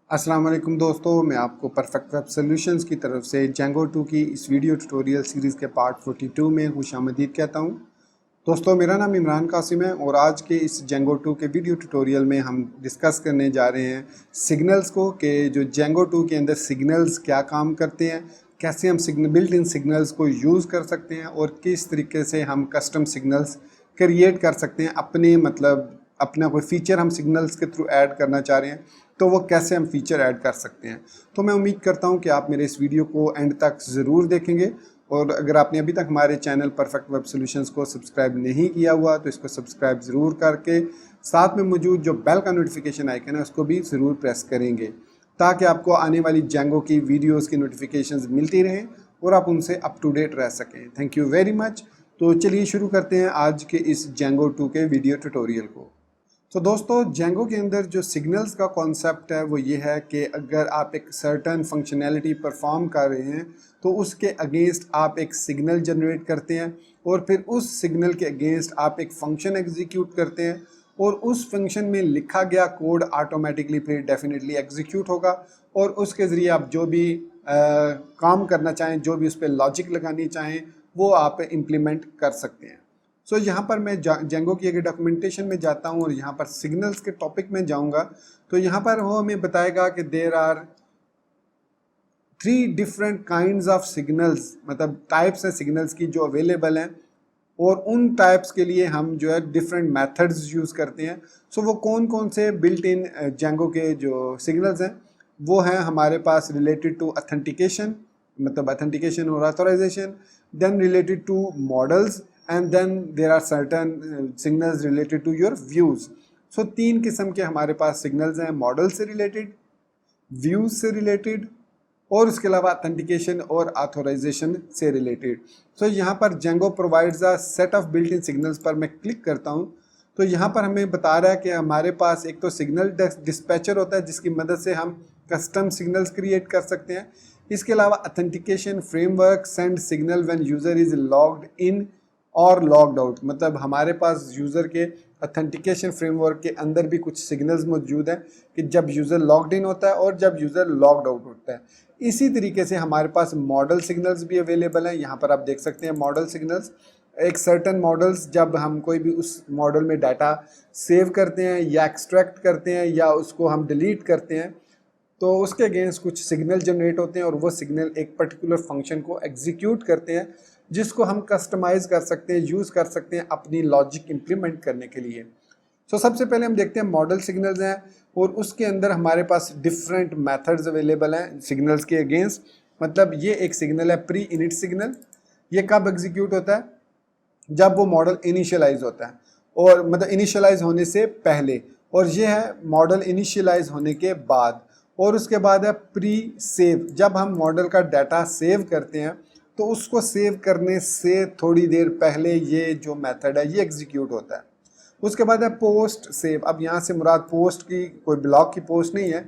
अस्सलाम वालेकुम दोस्तों, मैं आपको परफेक्ट वेब सॉल्यूशंस की तरफ से जेंगो 2 की इस वीडियो ट्यूटोरियल सीरीज़ के पार्ट 42 में खुशामदीद कहता हूं। दोस्तों, मेरा नाम इमरान कासिम है और आज के इस जेंगो 2 के वीडियो ट्यूटोरियल में हम डिस्कस करने जा रहे हैं सिग्नल्स को कि जो जेंगो 2 के अंदर सिग्नल्स क्या काम करते हैं, कैसे हम बिल्ट इन सिग्नल्स को यूज़ कर सकते हैं और किस तरीके से हम कस्टम सिग्नल्स क्रिएट कर सकते हैं। अपना कोई फ़ीचर हम सिग्नल्स के थ्रू ऐड करना चाह रहे हैं तो वो कैसे हम फीचर ऐड कर सकते हैं। तो मैं उम्मीद करता हूं कि आप मेरे इस वीडियो को एंड तक ज़रूर देखेंगे और अगर आपने अभी तक हमारे चैनल परफेक्ट वेब सॉल्यूशंस को सब्सक्राइब नहीं किया हुआ तो इसको सब्सक्राइब ज़रूर करके साथ में मौजूद जो बेल का नोटिफिकेशन आइकन है उसको भी ज़रूर प्रेस करेंगे ताकि आपको आने वाली जेंगो की वीडियोज़ की नोटिफिकेशन मिलती रहें और आप उनसे अप टू डेट रह सकें। Thank you very much. तो चलिए शुरू करते हैं आज के इस जेंगो 2 के वीडियो ट्यूटोरियल को। तो दोस्तों, जेंगो के अंदर जो सिग्नल्स का कॉन्सेप्ट है वो ये है कि अगर आप एक सर्टन फंक्शनैलिटी परफॉर्म कर रहे हैं तो उसके अगेंस्ट आप एक सिग्नल जनरेट करते हैं और फिर उस सिग्नल के अगेंस्ट आप एक फंक्शन एग्जीक्यूट करते हैं और उस फंक्शन में लिखा गया कोड ऑटोमेटिकली फिर डेफिनेटली एग्जीक्यूट होगा और उसके ज़रिए आप जो भी काम करना चाहें, जो भी उस पर लॉजिक लगानी चाहें, वो आप इम्प्लीमेंट कर सकते हैं। सो यहाँ पर मैं जेंगो की अगर डॉक्यूमेंटेशन में जाता हूँ और यहाँ पर सिग्नल्स के टॉपिक में जाऊँगा तो यहाँ पर वो हमें बताएगा कि there are 3 different kinds of signals, मतलब टाइप्स हैं सिग्नल्स की जो अवेलेबल हैं और उन टाइप्स के लिए हम जो है डिफरेंट मेथड्स यूज़ करते हैं। सो वो कौन कौन से बिल्ट इन जेंगो के जो सिग्नल्स हैं वो हैं हमारे पास रिलेटेड टू ऑथेंटिकेशन, मतलब ऑथेंटिकेशन और authorisation, then related to models and then there are certain signals related to your views. So 3 किस्म के हमारे पास सिग्नल्स हैं, मॉडल से रिलेटेड, व्यूज़ से रिलेटेड और उसके अलावा ऑथेंटिकेशन और ऑथराइजेशन से रिलेटेड। सो यहाँ पर Django provides a set of built in signals पर मैं क्लिक करता हूँ तो यहाँ पर हमें बता रहा है कि हमारे पास एक तो सिग्नल डिस्पैचर होता है जिसकी मदद से हम कस्टम सिग्नल्स क्रिएट कर सकते हैं। इसके अलावा authentication framework send signal when user is logged in और लॉग्ड आउट, मतलब हमारे पास यूज़र के ऑथेंटिकेशन फ्रेमवर्क के अंदर भी कुछ सिग्नल्स मौजूद हैं कि जब यूज़र लॉग्ड इन होता है और जब यूज़र लॉग्ड आउट होता है। इसी तरीके से हमारे पास मॉडल सिग्नल्स भी अवेलेबल हैं। यहाँ पर आप देख सकते हैं मॉडल सिग्नल्स, एक सर्टन मॉडल्स जब हम कोई भी उस मॉडल में डाटा सेव करते हैं या एक्सट्रैक्ट करते हैं या उसको हम डिलीट करते हैं तो उसके अगेंस्ट कुछ सिग्नल जनरेट होते हैं और वो सिग्नल एक पर्टिकुलर फंक्शन को एग्जीक्यूट करते हैं जिसको हम कस्टमाइज़ कर सकते हैं, यूज़ कर सकते हैं अपनी लॉजिक इम्प्लीमेंट करने के लिए। सो सबसे पहले हम देखते हैं मॉडल सिग्नल्स हैं और उसके अंदर हमारे पास डिफरेंट मेथड्स अवेलेबल हैं सिग्नल्स के अगेंस्ट। मतलब ये एक सिग्नल है प्री इनिट सिग्नल, ये कब एग्जीक्यूट होता है? जब वो मॉडल इनिशियलाइज होता है और मतलब इनिशियलाइज होने से पहले, और ये है मॉडल इनिशियलाइज होने के बाद। और उसके बाद है प्री सेव, जब हम मॉडल का डाटा सेव करते हैं तो उसको सेव करने से थोड़ी देर पहले ये जो मेथड है ये एग्जीक्यूट होता है। उसके बाद है पोस्ट सेव। अब यहाँ से मुराद पोस्ट की कोई ब्लॉक की पोस्ट नहीं है,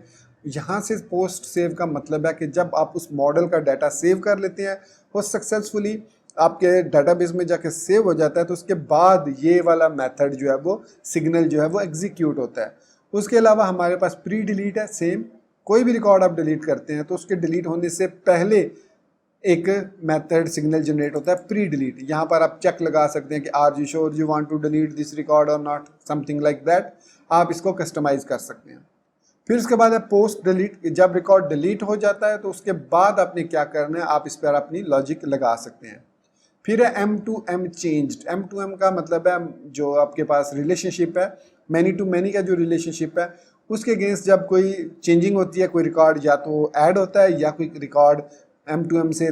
यहाँ से पोस्ट सेव का मतलब है कि जब आप उस मॉडल का डाटा सेव कर लेते हैं वो सक्सेसफुली आपके डाटाबेस में जाके सेव हो जाता है तो उसके बाद ये वाला मेथड जो है वो सिग्नल जो है वो एग्जीक्यूट होता है। उसके अलावा हमारे पास प्री डिलीट है, सेम कोई भी रिकॉर्ड आप डिलीट करते हैं तो उसके डिलीट होने से पहले एक मेथड सिग्नल जनरेट होता है प्री डिलीट। यहाँ पर आप चेक लगा सकते हैं कि are you sure you want to delete this record और नॉट, समथिंग लाइक दैट। आप इसको कस्टमाइज कर सकते हैं। फिर उसके बाद है पोस्ट डिलीट, जब रिकॉर्ड डिलीट हो जाता है तो उसके बाद आपने क्या करना है, आप इस पर अपनी लॉजिक लगा सकते हैं। फिर है M2M चेंज्ड। M2M का मतलब है जो आपके पास रिलेशनशिप है, मैनी टू मैनी का जो रिलेशनशिप है उसके अगेंस्ट जब कोई चेंजिंग होती है, कोई रिकॉर्ड या तो ऐड होता है या कोई रिकॉर्ड M2M से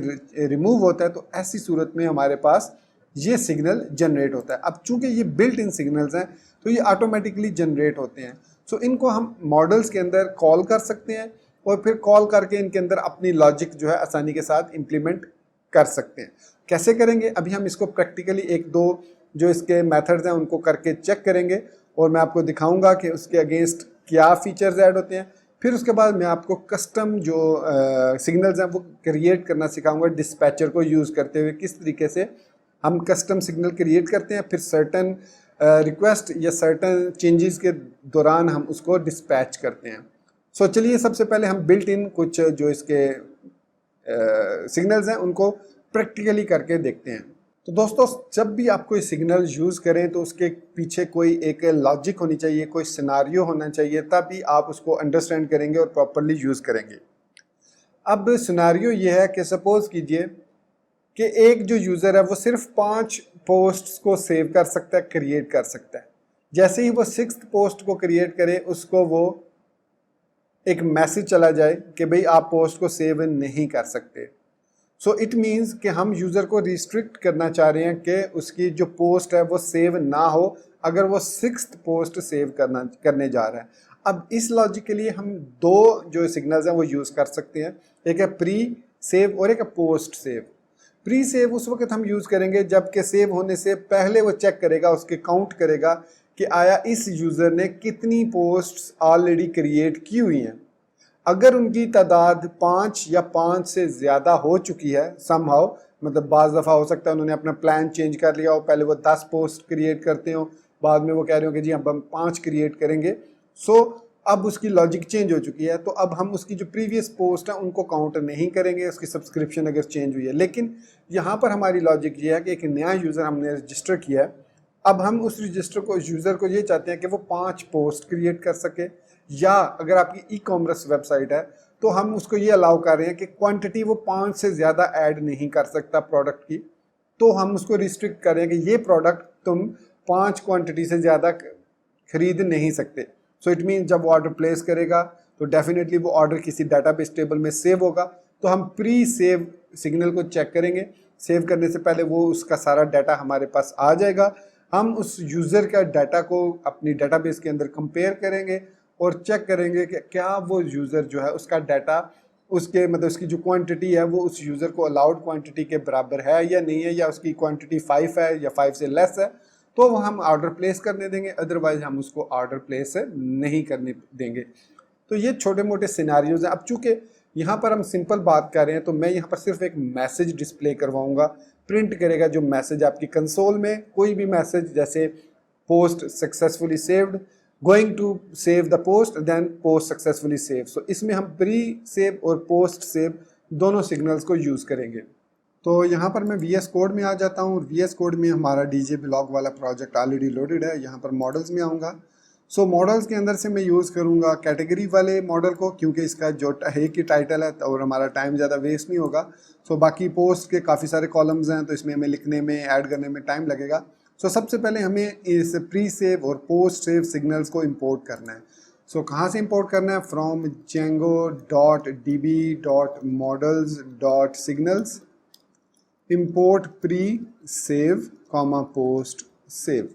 रिमूव होता है तो ऐसी सूरत में हमारे पास ये सिग्नल जनरेट होता है। अब चूंकि ये बिल्ट इन सिग्नल्स हैं तो ये ऑटोमेटिकली जनरेट होते हैं। सो इनको हम मॉडल्स के अंदर कॉल कर सकते हैं और फिर कॉल करके इनके अंदर अपनी लॉजिक जो है आसानी के साथ इम्प्लीमेंट कर सकते हैं। कैसे करेंगे अभी हम इसको प्रैक्टिकली एक दो जो इसके मेथड्स हैं उनको करके चेक करेंगे और मैं आपको दिखाऊंगा कि उसके अगेंस्ट क्या फीचर्स ऐड होते हैं। फिर उसके बाद मैं आपको कस्टम जो सिग्नल्स हैं वो क्रिएट करना सिखाऊंगा डिस्पैचर को यूज़ करते हुए, किस तरीके से हम कस्टम सिग्नल क्रिएट करते हैं, फिर सर्टन रिक्वेस्ट या सर्टन चेंजेस के दौरान हम उसको डिस्पैच करते हैं। सो चलिए सबसे पहले हम बिल्ट इन कुछ जो इसके सिग्नल्स हैं उनको प्रैक्टिकली करके देखते हैं। तो दोस्तों जब भी आप कोई सिग्नल यूज़ करें तो उसके पीछे कोई एक लॉजिक होनी चाहिए, कोई सिनारियो होना चाहिए, तभी आप उसको अंडरस्टैंड करेंगे और प्रॉपरली यूज़ करेंगे। अब सिनारियो ये है कि सपोज़ कीजिए कि एक जो यूज़र है वो सिर्फ 5 पोस्ट्स को सेव कर सकता है, क्रिएट कर सकता है। जैसे ही वो 6th पोस्ट को क्रिएट करे उसको वो एक मैसेज चला जाए कि भाई आप पोस्ट को सेव नहीं कर सकते। सो इट मीन्स कि हम यूज़र को रिस्ट्रिक्ट करना चाह रहे हैं कि उसकी जो पोस्ट है वो सेव ना हो अगर वो 6th पोस्ट सेव करने जा रहा है। अब इस लॉजिक के लिए हम दो जो सिग्नल्स हैं वो यूज़ कर सकते हैं, एक है प्री सेव और एक है पोस्ट सेव। प्री सेव उस वक्त हम यूज़ करेंगे जबकि सेव होने से पहले वो चेक करेगा, उसके काउंट करेगा कि आया इस यूज़र ने कितनी पोस्ट्स ऑलरेडी क्रिएट की हुई हैं। अगर उनकी तादाद 5 या 5 से ज़्यादा हो चुकी है समहाउ, मतलब बाज़ दफ़ा हो सकता है उन्होंने अपना प्लान चेंज कर लिया हो, पहले वो 10 पोस्ट क्रिएट करते हो, बाद में वो कह रहे हो कि जी अब हम 5 क्रिएट करेंगे। सो अब उसकी लॉजिक चेंज हो चुकी है, तो अब हम उसकी जो प्रीवियस पोस्ट है उनको काउंट नहीं करेंगे, उसकी सब्सक्रिप्शन अगर चेंज हुई है। लेकिन यहाँ पर हमारी लॉजिक ये है कि एक नया यूज़र हमने रजिस्टर किया है, अब हम उस रजिस्टर को यूज़र को ये चाहते हैं कि वो 5 पोस्ट क्रिएट कर सके, या अगर आपकी ई-कॉमर्स वेबसाइट है तो हम उसको ये अलाउ कर रहे हैं कि क्वांटिटी वो 5 से ज़्यादा ऐड नहीं कर सकता प्रोडक्ट की, तो हम उसको रिस्ट्रिक्ट करें कि ये प्रोडक्ट तुम 5 क्वांटिटी से ज़्यादा खरीद नहीं सकते। सो इट मीन जब वो ऑर्डर प्लेस करेगा तो डेफिनेटली वो ऑर्डर किसी डाटाबेस टेबल में सेव होगा, तो हम प्री सेव सिग्नल को चेक करेंगे। सेव करने से पहले वो उसका सारा डाटा हमारे पास आ जाएगा, हम उस यूज़र का डाटा को अपनी डाटाबेस के अंदर कंपेयर करेंगे और चेक करेंगे कि क्या वो यूज़र जो है उसका डाटा उसके मतलब उसकी जो क्वांटिटी है वो उस यूज़र को अलाउड क्वांटिटी के बराबर है या नहीं है, या उसकी क्वांटिटी 5 है या 5 से लेस है, तो वो हम ऑर्डर प्लेस करने देंगे, अदरवाइज हम उसको ऑर्डर प्लेस नहीं करने देंगे। तो ये छोटे मोटे सिनारियोज़ हैं। अब चूँकि यहाँ पर हम सिंपल बात कर रहे हैं तो मैं यहाँ पर सिर्फ एक मैसेज डिस्प्ले करवाऊँगा, प्रिंट करेगा जो मैसेज आपकी कंसोल में, कोई भी मैसेज जैसे post successfully saved, going to save the post, then post successfully save. So इसमें हम प्री सेव और पोस्ट सेव दोनों सिग्नल्स को यूज़ करेंगे। तो यहाँ पर मैं VS कोड में आ जाता हूँ और VS कोड में हमारा DJ ब्लॉग वाला प्रोजेक्ट ऑलरेडी लोडेड है। यहाँ पर मॉडल्स में आऊँगा। सो मॉडल्स के अंदर से मैं यूज़ करूँगा कैटेगरी वाले मॉडल को, क्योंकि इसका जो है कि टाइटल है और हमारा टाइम ज़्यादा वेस्ट नहीं होगा। सो बाकी पोस्ट के काफ़ी सारे कॉलम्स हैं तो इसमें हमें लिखने में ऐड करने में टाइम लगेगा। सो सबसे पहले हमें इस प्री सेव और पोस्ट सेव सिग्नल्स को इंपोर्ट करना है। सो कहाँ से इंपोर्ट करना है? From django.db.models.signals import pre save comma post save.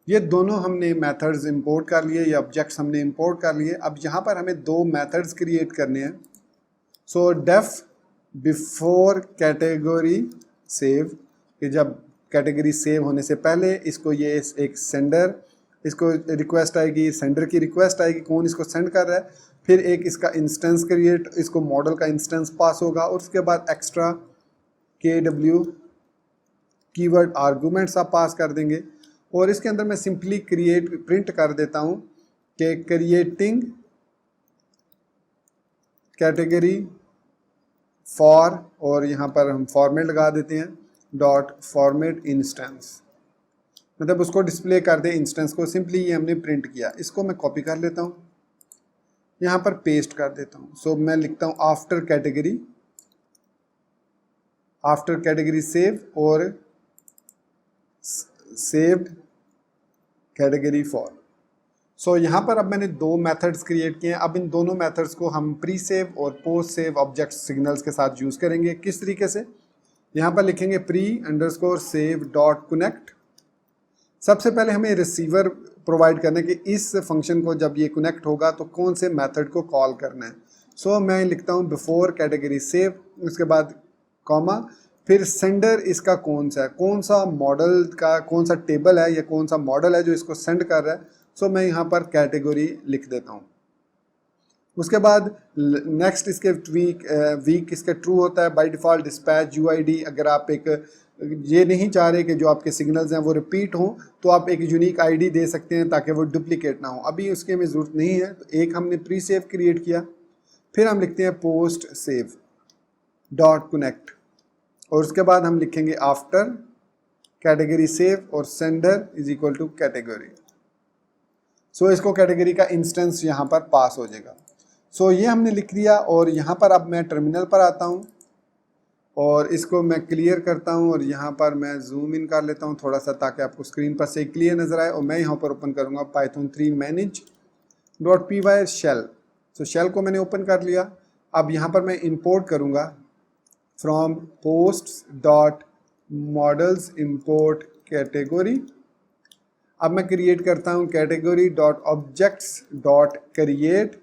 ये दोनों हमने मेथड्स इंपोर्ट कर लिए, ये ऑब्जेक्ट्स हमने इंपोर्ट कर लिए। अब यहाँ पर हमें दो मेथड्स क्रिएट करने हैं। So def before category save, कि जब कैटेगरी सेव होने से पहले इसको ये एक सेंडर, इसको रिक्वेस्ट आएगी, सेंडर की रिक्वेस्ट आएगी, कौन इसको सेंड कर रहा है, फिर एक इसका इंस्टेंस क्रिएट, इसको मॉडल का इंस्टेंस पास होगा और उसके बाद एक्स्ट्रा KW कीवर्ड आर्गूमेंट्स आप पास कर देंगे। और इसके अंदर मैं सिंपली प्रिंट कर देता हूँ कि क्रिएटिंग कैटेगरी फॉर, और यहाँ पर हम फॉर्मेट लगा देते हैं डॉट फॉर्मेट इंस्टेंस, मतलब उसको डिस्प्ले कर दे इंस्टेंस को। सिंपली ये हमने प्रिंट किया। इसको मैं कॉपी कर लेता हूँ, यहाँ पर पेस्ट कर देता हूँ। सो मैं लिखता हूँ आफ्टर कैटेगरी सेव और सेव्ड कैटेगरी फॉर। सो यहाँ पर अब मैंने दो मेथड्स क्रिएट किए हैं। अब इन दोनों मेथड्स को हम प्री सेव और पोस्ट सेव ऑब्जेक्ट सिग्नल्स के साथ यूज़ करेंगे। किस तरीके से? यहाँ पर लिखेंगे pre_save.connect। सबसे पहले हमें रिसीवर प्रोवाइड करना है कि इस फंक्शन को जब ये कनेक्ट होगा तो कौन से मेथड को कॉल करना है। सो मैं लिखता हूँ बिफोर कैटेगरी सेव, उसके बाद कॉमा, फिर सेंडर इसका कौन सा है, कौन सा मॉडल का कौन सा टेबल है या कौन सा मॉडल है जो इसको सेंड कर रहा है। सो मैं यहाँ पर कैटेगरी लिख देता हूँ। उसके बाद नेक्स्ट इसके वीक इसका ट्रू होता है बाय डिफ़ॉल्ट। डिस्पैच UID, अगर आप एक ये नहीं चाह रहे कि जो आपके सिग्नल्स हैं वो रिपीट हों, तो आप एक यूनिक आईडी दे सकते हैं ताकि वो डुप्लीकेट ना हो। अभी उसके हमें ज़रूरत नहीं है, तो एक हमने प्री सेव क्रिएट किया, फिर हम लिखते हैं पोस्ट सेव डॉट कनेक्ट, और उसके बाद हम लिखेंगे आफ्टर कैटेगरी सेव और sender is equal to category. So इसको कैटेगरी का इंस्टेंस यहाँ पर पास हो जाएगा। सो ये हमने लिख लिया, और यहाँ पर अब मैं टर्मिनल पर आता हूँ और इसको मैं क्लियर करता हूँ, और यहाँ पर मैं जूम इन कर लेता हूँ थोड़ा सा ताकि आपको स्क्रीन पर से क्लियर नज़र आए। और मैं यहाँ पर ओपन करूँगा पाइथन 3 manage.py शेल। सो शेल को मैंने ओपन कर लिया। अब यहाँ पर मैं इंपोर्ट करूँगा from posts dot models import category. अब मैं क्रिएट करता हूँ category dot objects dot create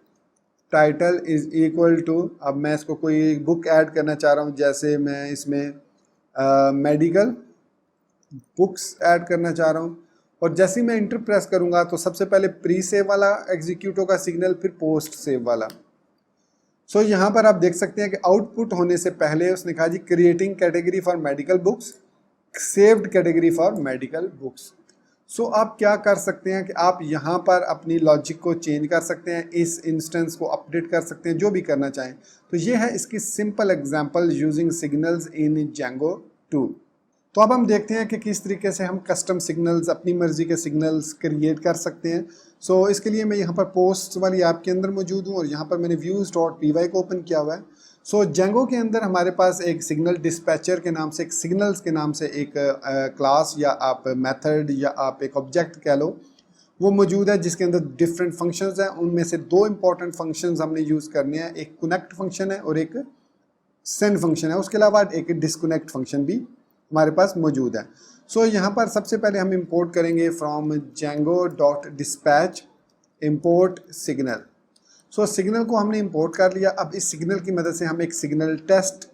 title is equal to, अब मैं इसको कोई बुक ऐड करना चाह रहा हूँ, जैसे मैं इसमें मेडिकल बुक्स ऐड करना चाह रहा हूँ। और जैसे ही मैं इंटर प्रेस करूँगा तो सबसे पहले प्री सेव वाला एग्जीक्यूट होगा सिग्नल, फिर पोस्ट सेव वाला। सो यहाँ पर आप देख सकते हैं कि आउटपुट होने से पहले उसने कहा जी creating category for medical books, saved category for medical books. So आप क्या कर सकते हैं कि आप यहाँ पर अपनी लॉजिक को चेंज कर सकते हैं, इस इंस्टेंस को अपडेट कर सकते हैं, जो भी करना चाहें। तो ये है इसकी simple example using signals in Django 2। तो अब हम देखते हैं कि किस तरीके से हम कस्टम सिग्नल्स, अपनी मर्जी के सिग्नल्स क्रिएट कर सकते हैं। सो इसके लिए मैं यहाँ पर पोस्ट वाली ऐप के अंदर मौजूद हूँ, और यहाँ पर मैंने views.py को ओपन किया हुआ है। सो Django के अंदर हमारे पास एक सिग्नल डिस्पैचर के नाम से, एक सिग्नल्स के नाम से एक क्लास या आप मेथड या आप एक ऑब्जेक्ट कह लो, वो मौजूद है, जिसके अंदर डिफरेंट फंक्शंस हैं। उनमें से दो इंपॉर्टेंट फंक्शंस हमने यूज़ करने हैं, एक कनेक्ट फंक्शन है और एक सेंड फंक्शन है। उसके अलावा एक डिस्कनेक्ट फंक्शन भी हमारे पास मौजूद है। सो यहाँ पर सबसे पहले हम इंपोर्ट करेंगे from Django.dispatch import signal. So signal को हमने इंपोर्ट कर लिया। अब इस सिग्नल की मदद से हम एक सिग्नल टेस्ट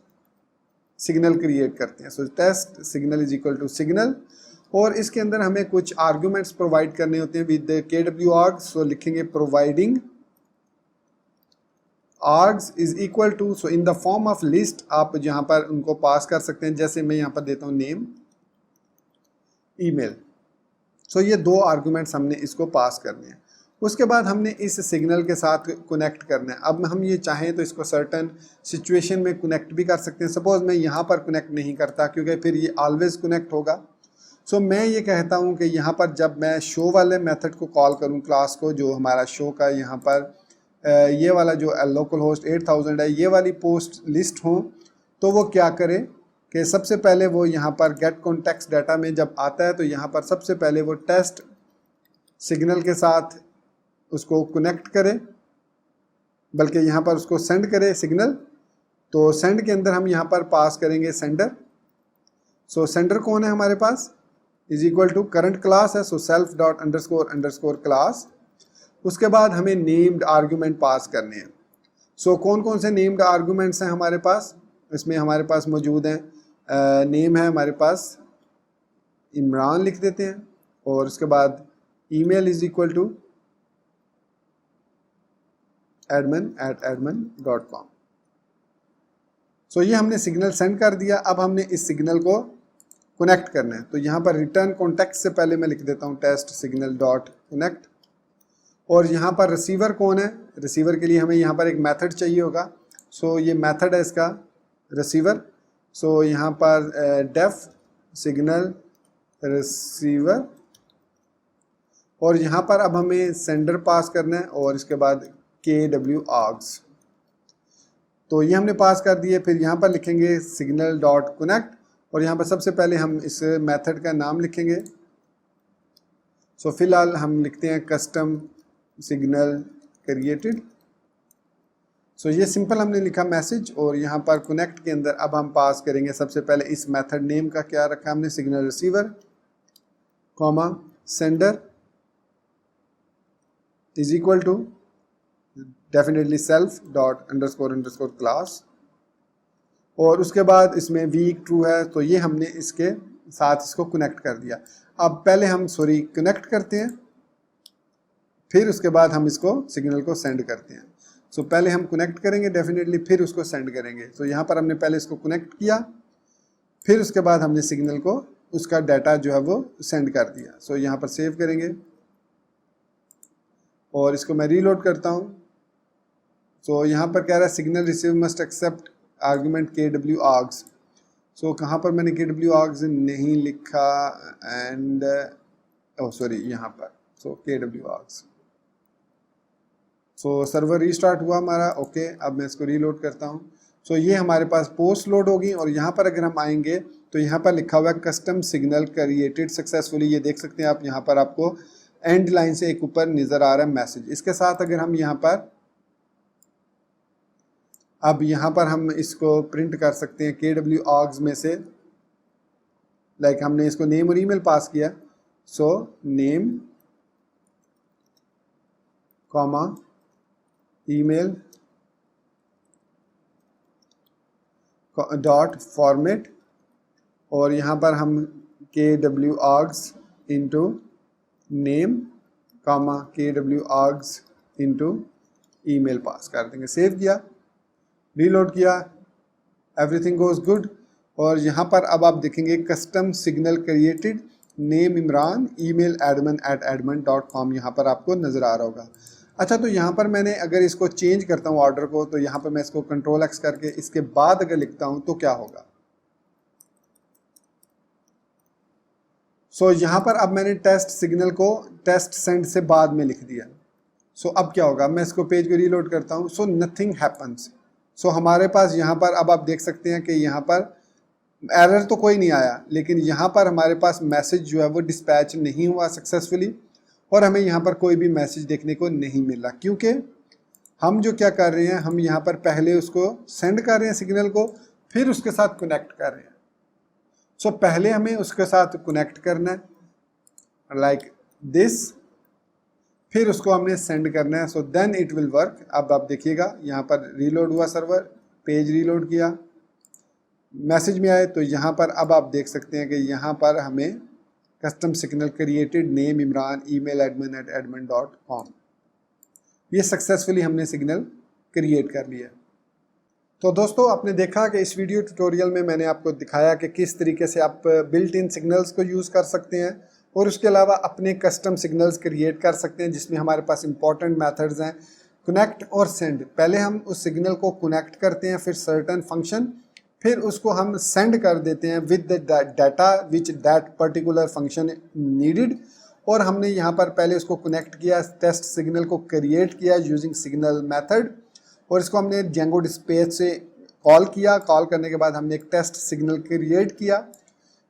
सिग्नल क्रिएट करते हैं। So test signal is equal to signal, और इसके अंदर हमें कुछ आर्गुमेंट्स प्रोवाइड करने होते हैं विद KW args। सो लिखेंगे providing args is equal to, so in the form of list आप जहाँ पर उनको पास कर सकते हैं, जैसे मैं यहाँ पर देता हूँ नेम, ईमेल। सो ये दो आर्गुमेंट्स हमने इसको पास करने हैं। उसके बाद हमने इस सिग्नल के साथ कनेक्ट करना है। अब हम ये चाहें तो इसको सर्टन सिचुएशन में कनेक्ट भी कर सकते हैं। सपोज मैं यहाँ पर कनेक्ट नहीं करता क्योंकि फिर ये ऑलवेज कनेक्ट होगा। सो मैं ये कहता हूँ कि यहाँ पर जब मैं शो वाले मेथड को कॉल करूँ, क्लास को, जो हमारा शो का यहाँ पर ये वाला जो लोकल होस्ट 8000 है, ये वाली पोस्ट लिस्ट हो, तो वो क्या करे कि सबसे पहले वो यहाँ पर गेट कॉन्टेक्स्ट डाटा में जब आता है तो यहाँ पर सबसे पहले वो टेस्ट सिग्नल के साथ उसको कनेक्ट करे, बल्कि यहाँ पर उसको सेंड करे सिग्नल। तो सेंड के अंदर हम यहाँ पर पास करेंगे सेंडर। सो सेंडर कौन है हमारे पास, is equal to current class है, so self dot underscore underscore class. उसके बाद हमें नेम्ड आर्गूमेंट पास करने हैं। सो कौन कौन से नेम्ड आर्गूमेंट्स हैं हमारे पास, इसमें हमारे पास मौजूद हैं, नेम है हमारे पास इमरान लिख देते हैं, और उसके बाद email is equal to admin@admin.com। So ये हमने सिग्नल सेंड कर दिया। अब हमने इस सिग्नल को कनेक्ट करना है। तो यहाँ पर रिटर्न कॉन्टेक्ट से पहले मैं लिख देता हूँ टेस्ट सिग्नल डॉट कनेक्ट, और यहाँ पर रिसीवर कौन है, रिसीवर के लिए हमें यहाँ पर एक मेथड चाहिए होगा। सो ये मेथड है इसका रिसीवर। सो यहाँ पर डेफ सिग्नल रिसीवर, और यहाँ पर अब हमें सेंडर पास करना है, और इसके बाद KW args। तो ये हमने पास कर दिए। फिर यहाँ पर लिखेंगे सिग्नल डॉट कनेक्ट, और यहाँ पर सबसे पहले हम इस मेथड का नाम लिखेंगे। सो फिलहाल हम लिखते हैं कस्टम सिग्नल क्रिएटेड। सो ये सिंपल हमने लिखा मैसेज, और यहाँ पर कनेक्ट के अंदर अब हम पास करेंगे सबसे पहले इस मेथड नेम का क्या रखा हमने, signal receiver comma sender is equal to definitely self dot underscore underscore class, और उसके बाद इसमें वीक ट्रू है, तो ये हमने इसके साथ इसको कनेक्ट कर दिया। अब पहले हम कनेक्ट करते हैं, फिर उसके बाद हम इसको सिग्नल को सेंड करते हैं। सो पहले हम कनेक्ट करेंगे डेफिनेटली, फिर उसको सेंड करेंगे। तो यहाँ पर हमने पहले इसको कनेक्ट किया, फिर उसके बाद हमने सिग्नल को उसका डाटा जो है वो सेंड कर दिया। सो यहाँ पर सेव करेंगे और इसको मैं रीलोड करता हूँ। सो यहाँ पर कह रहा है signal receive must accept argument KW args. So कहाँ पर मैंने KW आर्ग्स नहीं लिखा एंड सॉरी यहाँ पर सो KW आर्ग्स। सो सर्वर रीस्टार्ट हुआ हमारा। ओके, अब मैं इसको रीलोड करता हूँ। सो ये हमारे पास पोस्ट लोड होगी और यहाँ पर अगर हम आएंगे तो यहाँ पर लिखा हुआ है कस्टम सिग्नल क्रिएटेड सक्सेसफुली। ये देख सकते हैं आप, यहाँ पर आपको एंड लाइन से एक ऊपर नज़र आ रहा है मैसेज। इसके साथ अगर हम यहाँ पर अब यहाँ पर हम इसको प्रिंट कर सकते हैं KW आर्ग्स में से, लाइक हमने इसको नेम और ईमेल पास किया। So name comma email dot format और यहाँ पर हम KW आर्ग्स इंटू नेम कामा KW आर्ग्स इंटू ईमेल पास कर देंगे। सेव किया, रीलोड किया, एवरीथिंग गोज गुड। और यहाँ पर अब आप देखेंगे custom signal created name Imran email admin@admin.com यहाँ पर आपको नज़र आ रहा होगा। अच्छा, तो यहाँ पर मैंने अगर इसको चेंज करता हूँ ऑर्डर को, तो यहाँ पर मैं इसको Ctrl+X करके इसके बाद अगर लिखता हूँ तो क्या होगा। सो यहाँ पर अब मैंने टेस्ट सिग्नल को टेस्ट सेंड से बाद में लिख दिया। सो अब क्या होगा, मैं इसको पेज को रीलोड करता हूँ। So nothing happens. सो हमारे पास यहाँ पर अब आप देख सकते हैं कि यहाँ पर एरर तो कोई नहीं आया, लेकिन यहाँ पर हमारे पास मैसेज जो है वो डिस्पैच नहीं हुआ सक्सेसफुली और हमें यहाँ पर कोई भी मैसेज देखने को नहीं मिला, क्योंकि हम जो क्या कर रहे हैं, हम यहाँ पर पहले उसको सेंड कर रहे हैं सिग्नल को, फिर उसके साथ कनेक्ट कर रहे हैं। सो पहले हमें उसके साथ कनेक्ट करना है लाइक दिस, फिर उसको हमने सेंड करना है। So then it will work. अब आप देखिएगा यहाँ पर रीलोड हुआ सर्वर, पेज रीलोड किया, मैसेज में आए तो यहाँ पर अब आप देख सकते हैं कि यहाँ पर हमें custom signal created name Imran email admin@admin.com ये सक्सेसफुली हमने सिग्नल क्रिएट कर लिया। तो दोस्तों, आपने देखा कि इस वीडियो ट्यूटोरियल में मैंने आपको दिखाया कि किस तरीके से आप बिल्ट इन सिग्नल्स को यूज़ कर सकते हैं और उसके अलावा अपने कस्टम सिग्नल्स क्रिएट कर सकते हैं, जिसमें हमारे पास इंपॉर्टेंट मेथड्स हैं कनेक्ट और सेंड। पहले हम उस सिग्नल को कनेक्ट करते हैं, फिर सर्टेन फंक्शन, फिर उसको हम सेंड कर देते हैं with the data which that particular function needed. और हमने यहाँ पर पहले उसको कनेक्ट किया, टेस्ट सिग्नल को क्रिएट किया यूजिंग सिग्नल मेथड और इसको हमने जेंगो डिस्पैच से कॉल किया। कॉल करने के बाद हमने एक टेस्ट सिग्नल क्रिएट किया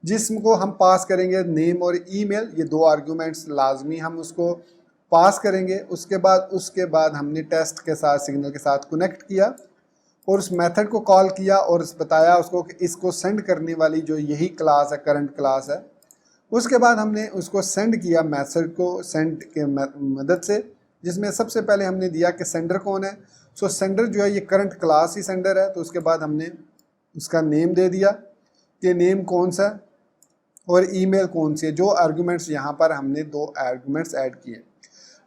जिसको हम पास करेंगे नेम और ईमेल, ये दो आर्गुमेंट्स लाजमी हम उसको पास करेंगे। उसके बाद हमने टेस्ट के साथ सिग्नल के साथ कनेक्ट किया और उस मेथड को कॉल किया और बताया उसको कि इसको सेंड करने वाली जो यही क्लास है, करंट क्लास है। उसके बाद हमने उसको सेंड किया मैसेज को सेंड के मदद से, जिसमें सबसे पहले हमने दिया कि सेंडर कौन है। सो सेंडर जो है ये करंट क्लास ही सेंडर है। तो उसके बाद हमने उसका नेम दे दिया कि नेम कौन सा और ईमेल कौन सी है। जो आर्गुमेंट्स यहाँ पर हमने दो आर्गुमेंट्स ऐड किए।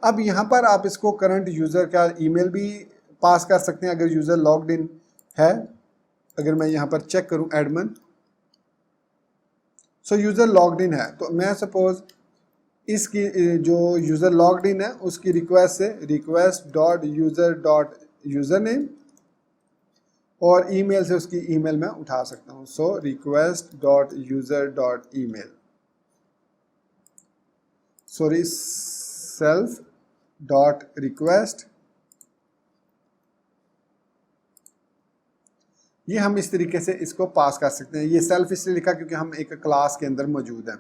अब यहाँ पर आप इसको करंट यूज़र का ईमेल भी पास कर सकते हैं अगर यूज़र लॉग्ड इन है। अगर मैं यहाँ पर चेक करूँ admin, so user logged in है, तो मैं सपोज इसकी जो यूज़र लॉग्ड इन है उसकी रिक्वेस्ट से request.user.username और ईमेल से उसकी ईमेल मैं उठा सकता हूँ। सो request.user.email सॉरी self.request, ये हम इस तरीके से इसको पास कर सकते हैं। ये सेल्फ इसलिए लिखा क्योंकि हम एक क्लास के अंदर मौजूद हैं।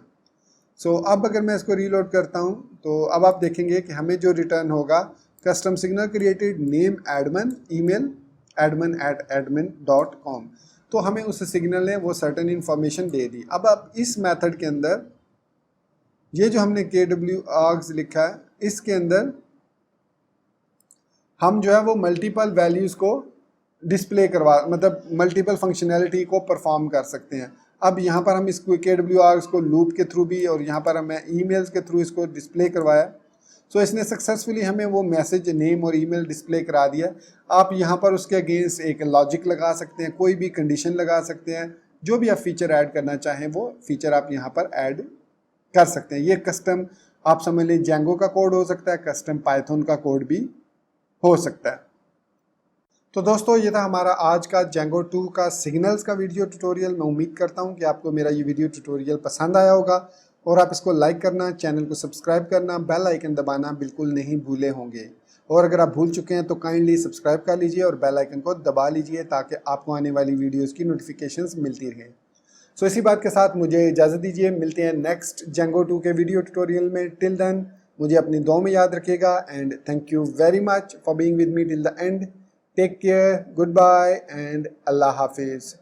सो अब अगर मैं इसको रीलोड करता हूँ तो अब आप देखेंगे कि हमें जो रिटर्न होगा custom signal created name admin email admin@admin.com। तो हमें उस सिग्नल ने वो सर्टेन इन्फॉर्मेशन दे दी। अब आप इस मेथड के अंदर ये जो हमने KW आर्ग्स लिखा है इसके अंदर हम जो है वो मल्टीपल वैल्यूज़ को डिस्प्ले करवा, मतलब मल्टीपल फंक्शनैलिटी को परफॉर्म कर सकते हैं। अब यहाँ पर हम इसको KW आर्ग्स को लूप के थ्रू भी और यहाँ पर हमें ईमेल्स के थ्रू इसको डिस्प्ले करवाया। सो इसने सक्सेसफुली हमें वो मैसेज नेम और ईमेल डिस्प्ले करा दिया। आप यहाँ पर उसके अगेंस्ट एक लॉजिक लगा सकते हैं, कोई भी कंडीशन लगा सकते हैं जो भी आप फीचर ऐड करना चाहें वो फीचर आप यहाँ पर ऐड कर सकते हैं। ये कस्टम आप समझ लें जेंगो का कोड हो सकता है, कस्टम पाइथन का कोड भी हो सकता है। तो दोस्तों ये था हमारा आज का जेंगो 2 का सिग्नल्स का वीडियो ट्यूटोरियल। मैं उम्मीद करता हूँ कि आपको मेरा ये वीडियो ट्यूटोरियल पसंद आया होगा और आप इसको लाइक करना, चैनल को सब्सक्राइब करना, बेल आइकन दबाना बिल्कुल नहीं भूले होंगे। और अगर आप भूल चुके हैं तो काइंडली सब्सक्राइब कर लीजिए और बेल आइकन को दबा लीजिए ताकि आपको आने वाली वीडियोस की नोटिफिकेशंस मिलती रहे। सो इसी बात के साथ मुझे इजाज़त दीजिए, मिलते हैं नेक्स्ट जेंगो 2 के वीडियो ट्यूटोरियल में। टिल देन मुझे अपनी दुआ में याद रखिएगा and thank you very much for being with me till the end. Take care, good bye and Allah हाफिज़।